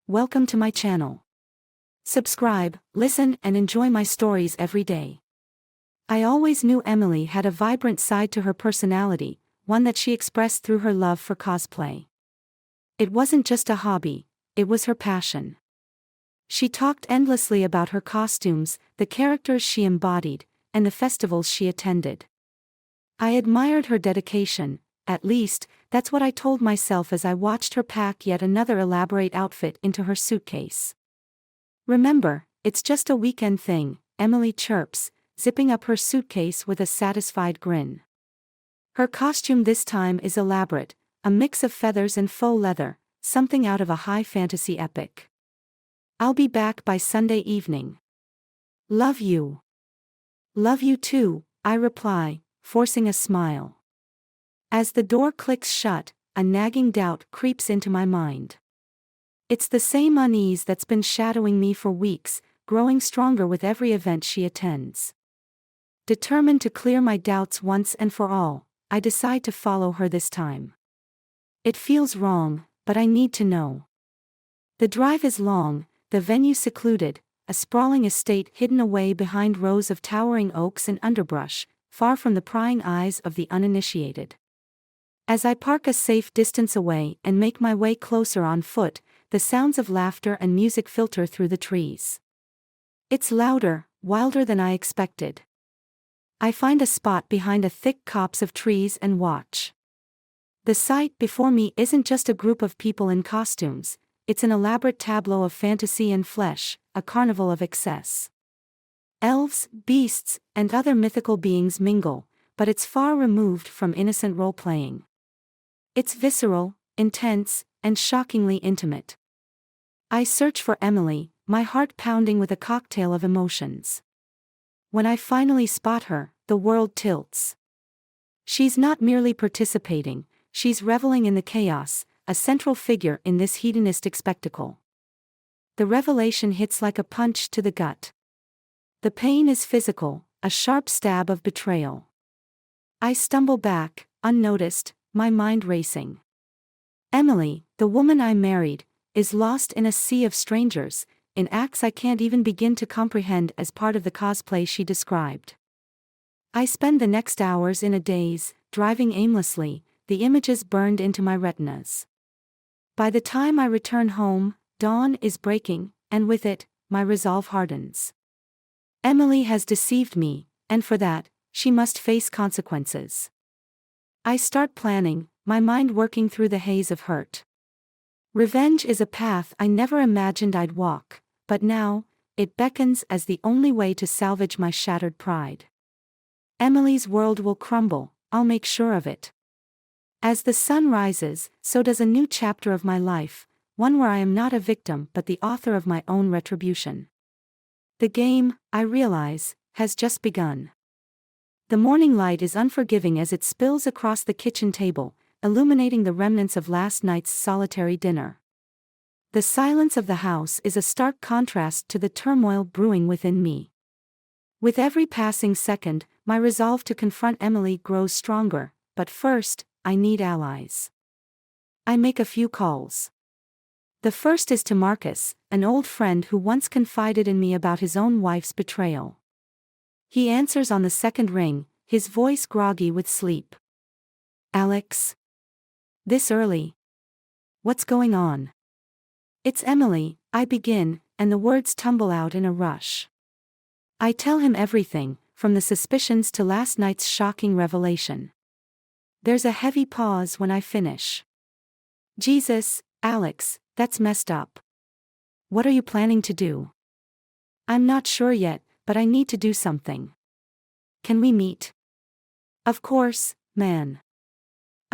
welcome to my channel. Subscribe, listen, and enjoy my stories every day. I always knew Emily had a vibrant side to her personality, one that she expressed through her love for cosplay. It wasn't just a hobby, it was her passion. She talked endlessly about her costumes, the characters she embodied, and the festivals she attended. I admired her dedication, at least, that's what I told myself as I watched her pack yet another elaborate outfit into her suitcase. "Remember, it's just a weekend thing," Emily chirps, zipping up her suitcase with a satisfied grin. Her costume this time is elaborate, a mix of feathers and faux leather, something out of a high fantasy epic. "I'll be back by Sunday evening. Love you." "Love you too," I reply, forcing a smile. As the door clicks shut, a nagging doubt creeps into my mind. It's the same unease that's been shadowing me for weeks, growing stronger with every event she attends. Determined to clear my doubts once and for all, I decide to follow her this time. It feels wrong, but I need to know. The drive is long, the venue secluded, a sprawling estate hidden away behind rows of towering oaks and underbrush, far from the prying eyes of the uninitiated. As I park a safe distance away and make my way closer on foot, the sounds of laughter and music filter through the trees. It's louder, wilder than I expected. I find a spot behind a thick copse of trees and watch. The sight before me isn't just a group of people in costumes, it's an elaborate tableau of fantasy and flesh, a carnival of excess. Elves, beasts, and other mythical beings mingle, but it's far removed from innocent role-playing. It's visceral, intense, and shockingly intimate. I search for Emily, my heart pounding with a cocktail of emotions. When I finally spot her, the world tilts. She's not merely participating, she's reveling in the chaos, a central figure in this hedonistic spectacle. The revelation hits like a punch to the gut. The pain is physical, a sharp stab of betrayal. I stumble back, unnoticed, my mind racing. Emily, the woman I married, is lost in a sea of strangers, in acts I can't even begin to comprehend as part of the cosplay she described. I spend the next hours in a daze, driving aimlessly, the images burned into my retinas. By the time I return home, dawn is breaking, and with it, my resolve hardens. Emily has deceived me, and for that, she must face consequences. I start planning, my mind working through the haze of hurt. Revenge is a path I never imagined I'd walk, but now, it beckons as the only way to salvage my shattered pride. Emily's world will crumble, I'll make sure of it. As the sun rises, so does a new chapter of my life, one where I am not a victim but the author of my own retribution. The game, I realize, has just begun. The morning light is unforgiving as it spills across the kitchen table, illuminating the remnants of last night's solitary dinner. The silence of the house is a stark contrast to the turmoil brewing within me. With every passing second, my resolve to confront Emily grows stronger, but first, I need allies. I make a few calls. The first is to Marcus, an old friend who once confided in me about his own wife's betrayal. He answers on the second ring, his voice groggy with sleep. "Alex? This early? What's going on?" "It's Emily," I begin, and the words tumble out in a rush. I tell him everything, from the suspicions to last night's shocking revelation. There's a heavy pause when I finish. "Jesus, Alex, that's messed up. What are you planning to do?" "I'm not sure yet, but I need to do something." "Can we meet?" "Of course, man.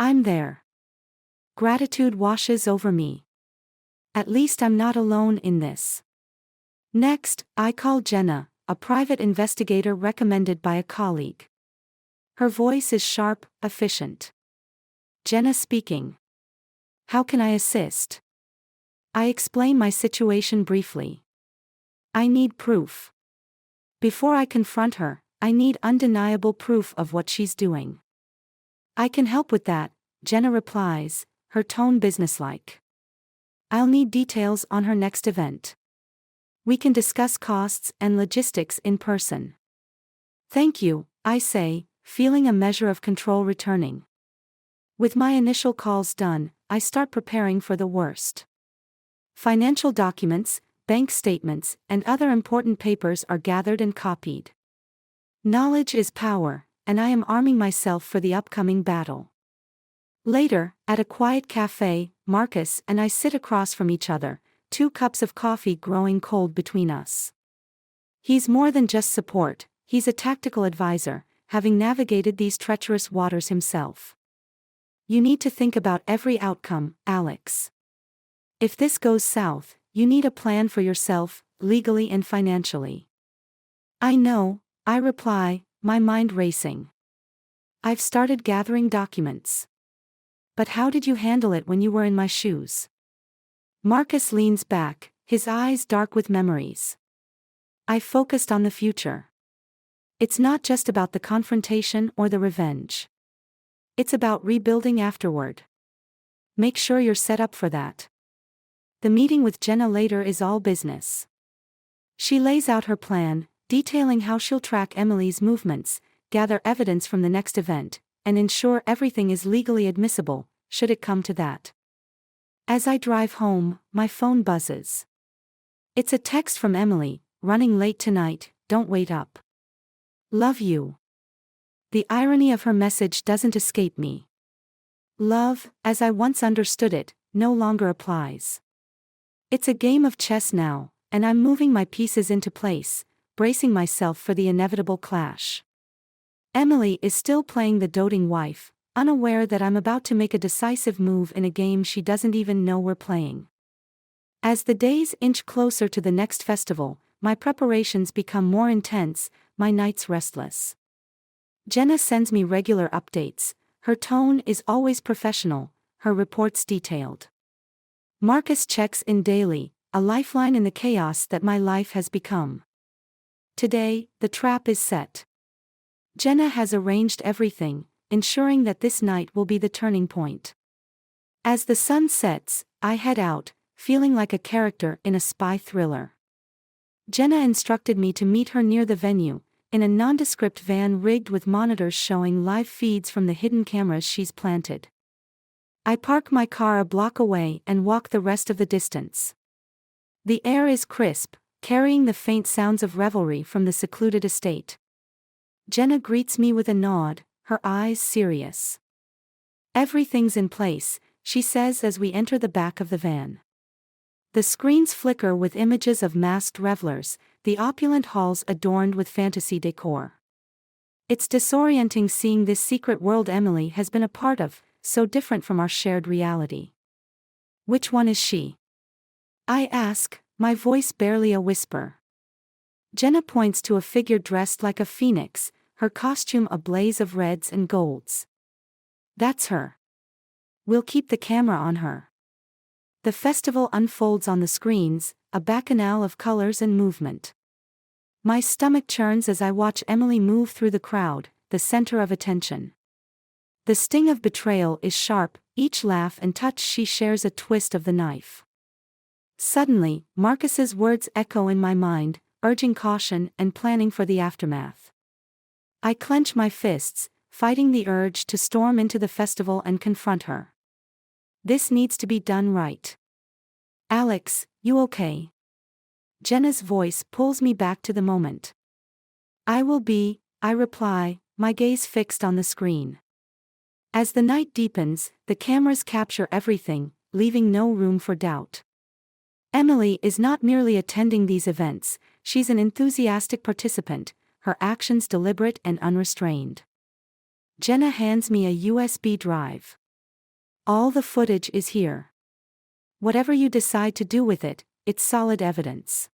I'm there." Gratitude washes over me. At least I'm not alone in this. Next, I call Jenna, a private investigator recommended by a colleague. Her voice is sharp, efficient. "Jenna speaking. How can I assist?" I explain my situation briefly. I need proof. Before I confront her, I need undeniable proof of what she's doing. "I can help with that," Jenna replies, her tone businesslike. I'll need details on her next event. We can discuss costs and logistics in person. Thank you, I say, feeling a measure of control returning. With my initial calls done, I start preparing for the worst. Financial documents, bank statements, and other important papers are gathered and copied. Knowledge is power, and I am arming myself for the upcoming battle. Later, at a quiet cafe, Marcus and I sit across from each other, 2 cups of coffee growing cold between us. He's more than just support, he's a tactical advisor, having navigated these treacherous waters himself. You need to think about every outcome, Alex. If this goes south, you need a plan for yourself, legally and financially. I know, I reply, my mind racing. I've started gathering documents. But how did you handle it when you were in my shoes? Marcus leans back, his eyes dark with memories. I focused on the future. It's not just about the confrontation or the revenge. It's about rebuilding afterward. Make sure you're set up for that. The meeting with Jenna later is all business. She lays out her plan, detailing how she'll track Emily's movements, gather evidence from the next event, and ensure everything is legally admissible, should it come to that. As I drive home, my phone buzzes. It's a text from Emily, running late tonight, don't wait up. Love you. The irony of her message doesn't escape me. Love, as I once understood it, no longer applies. It's a game of chess now, and I'm moving my pieces into place, bracing myself for the inevitable clash. Emily is still playing the doting wife, unaware that I'm about to make a decisive move in a game she doesn't even know we're playing. As the days inch closer to the next festival, my preparations become more intense, my nights restless. Jenna sends me regular updates, her tone is always professional, her reports detailed. Marcus checks in daily, a lifeline in the chaos that my life has become. Today, the trap is set. Jenna has arranged everything, ensuring that this night will be the turning point. As the sun sets, I head out, feeling like a character in a spy thriller. Jenna instructed me to meet her near the venue, in a nondescript van rigged with monitors showing live feeds from the hidden cameras she's planted. I park my car a block away and walk the rest of the distance. The air is crisp, carrying the faint sounds of revelry from the secluded estate. Jenna greets me with a nod, her eyes serious. Everything's in place, she says as we enter the back of the van. The screens flicker with images of masked revelers, the opulent halls adorned with fantasy decor. It's disorienting seeing this secret world Emily has been a part of, so different from our shared reality. Which one is she? I ask, my voice barely a whisper. Jenna points to a figure dressed like a phoenix, her costume a blaze of reds and golds. That's her. We'll keep the camera on her. The festival unfolds on the screens, a bacchanal of colors and movement. My stomach churns as I watch Emily move through the crowd, the center of attention. The sting of betrayal is sharp, each laugh and touch she shares a twist of the knife. Suddenly, Marcus's words echo in my mind, urging caution and planning for the aftermath. I clench my fists, fighting the urge to storm into the festival and confront her. This needs to be done right. Alex, you okay? Jenna's voice pulls me back to the moment. I will be, I reply, my gaze fixed on the screen. As the night deepens, the cameras capture everything, leaving no room for doubt. Emily is not merely attending these events, she's an enthusiastic participant, her actions deliberate and unrestrained. Jenna hands me a USB drive. All the footage is here. Whatever you decide to do with it, it's solid evidence.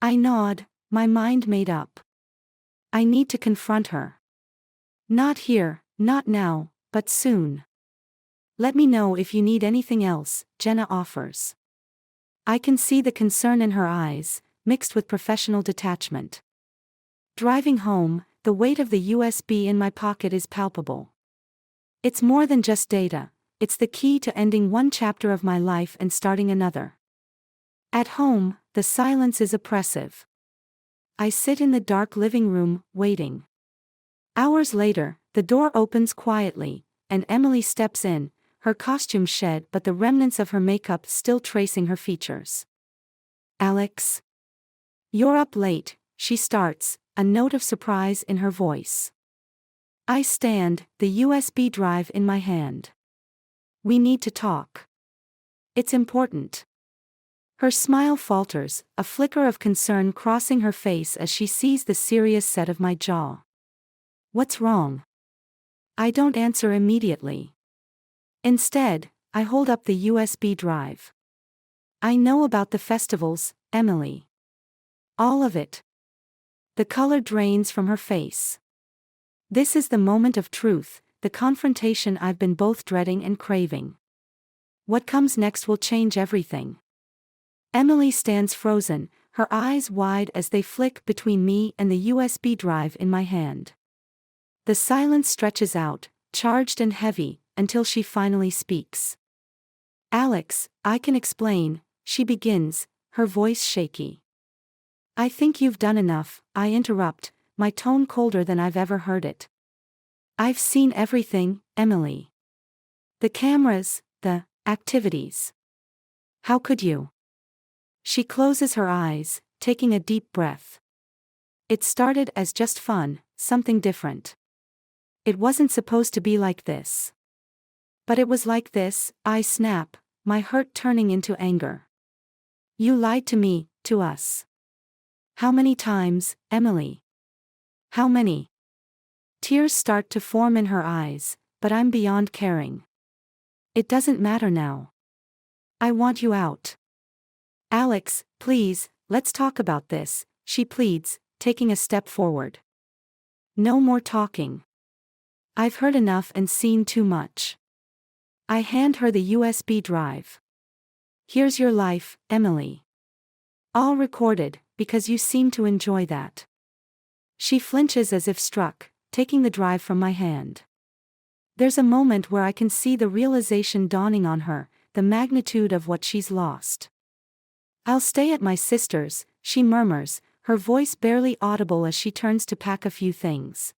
I nod, my mind made up. I need to confront her. Not here, not now, but soon. Let me know if you need anything else, Jenna offers. I can see the concern in her eyes, mixed with professional detachment. Driving home, the weight of the USB in my pocket is palpable. It's more than just data, it's the key to ending one chapter of my life and starting another. At home, the silence is oppressive. I sit in the dark living room, waiting. Hours later, the door opens quietly, and Emily steps in, her costume shed but the remnants of her makeup still tracing her features. "Alex? You're up late," she starts, a note of surprise in her voice. I stand, the USB drive in my hand. "We need to talk. It's important." Her smile falters, a flicker of concern crossing her face as she sees the serious set of my jaw. "What's wrong?" I don't answer immediately. Instead, I hold up the USB drive. "I know about the festivals, Emily. All of it." The color drains from her face. This is the moment of truth, the confrontation I've been both dreading and craving. What comes next will change everything. Emily stands frozen, her eyes wide as they flick between me and the USB drive in my hand. The silence stretches out, charged and heavy, until she finally speaks. "Alex, I can explain," she begins, her voice shaky. "I think you've done enough," I interrupt, my tone colder than I've ever heard it. "I've seen everything, Emily. The cameras, the activities. How could you?" She closes her eyes, taking a deep breath. "It started as just fun, something different. It wasn't supposed to be like this." "But it was like this," I snap, my hurt turning into anger. "You lied to me, to us. How many times, Emily? How many?" Tears start to form in her eyes, but I'm beyond caring. "It doesn't matter now. I want you out." "Alex, please, let's talk about this," she pleads, taking a step forward. "No more talking. I've heard enough and seen too much." I hand her the USB drive. "Here's your life, Emily. All recorded, because you seem to enjoy that." She flinches as if struck, taking the drive from my hand. There's a moment where I can see the realization dawning on her, the magnitude of what she's lost. "I'll stay at my sister's," she murmurs, her voice barely audible as she turns to pack a few things.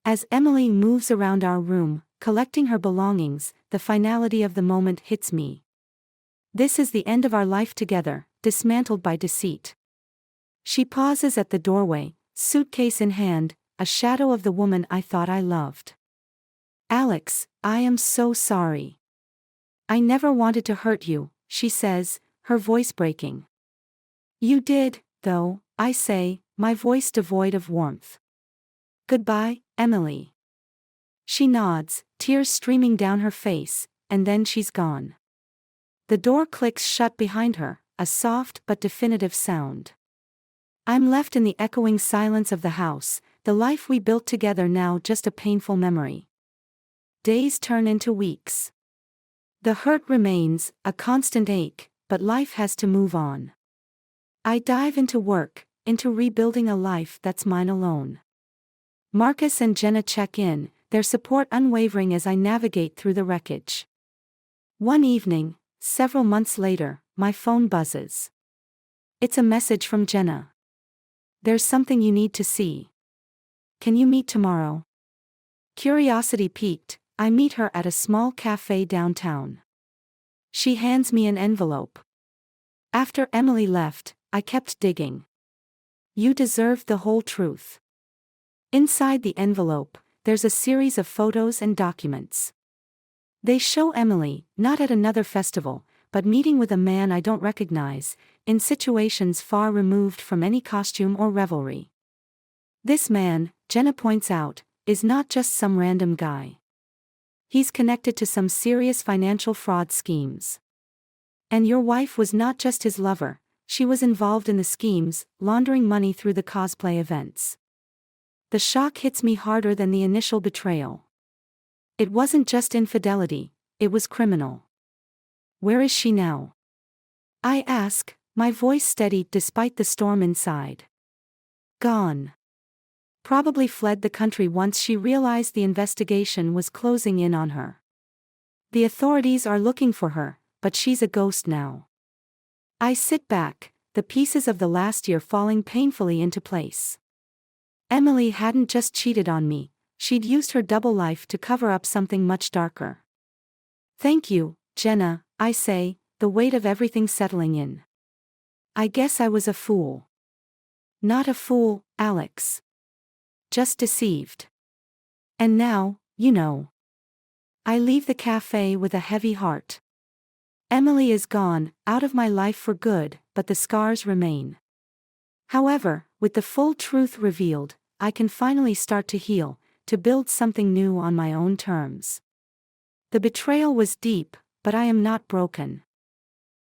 As Emily moves around our room, collecting her belongings, the finality of the moment hits me. This is the end of our life together, dismantled by deceit. She pauses at the doorway, suitcase in hand, a shadow of the woman I thought I loved. "Alex, I am so sorry. I never wanted to hurt you," she says, her voice breaking. "You did, though," I say, my voice devoid of warmth. "Goodbye, Emily." She nods, tears streaming down her face, and then she's gone. The door clicks shut behind her, a soft but definitive sound. I'm left in the echoing silence of the house, the life we built together now just a painful memory. Days turn into weeks. The hurt remains, a constant ache, but life has to move on. I dive into work, into rebuilding a life that's mine alone. Marcus and Jenna check in, their support unwavering as I navigate through the wreckage. One evening, several months later, my phone buzzes. It's a message from Jenna. "There's something you need to see. Can you meet tomorrow?" Curiosity piqued, I meet her at a small cafe downtown. She hands me an envelope. After Emily left, I kept digging. "You deserved the whole truth." Inside the envelope, there's a series of photos and documents. They show Emily, not at another festival, but meeting with a man I don't recognize, in situations far removed from any costume or revelry. This man, Jenna points out, is not just some random guy. He's connected to some serious financial fraud schemes. And your wife was not just his lover, she was involved in the schemes, laundering money through the cosplay events. The shock hits me harder than the initial betrayal. It wasn't just infidelity, it was criminal. Where is she now? I ask, my voice steady despite the storm inside. Gone. Probably fled the country once she realized the investigation was closing in on her. The authorities are looking for her, but she's a ghost now. I sit back, the pieces of the last year falling painfully into place. Emily hadn't just cheated on me, she'd used her double life to cover up something much darker. Thank you, Jenna, I say, the weight of everything settling in. I guess I was a fool. Not a fool, Alex. Just deceived. And now, you know. I leave the cafe with a heavy heart. Emily is gone, out of my life for good, but the scars remain. However, with the full truth revealed, I can finally start to heal, to build something new on my own terms. The betrayal was deep, but I am not broken.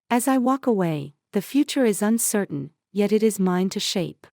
As I walk away, the future is uncertain, yet it is mine to shape.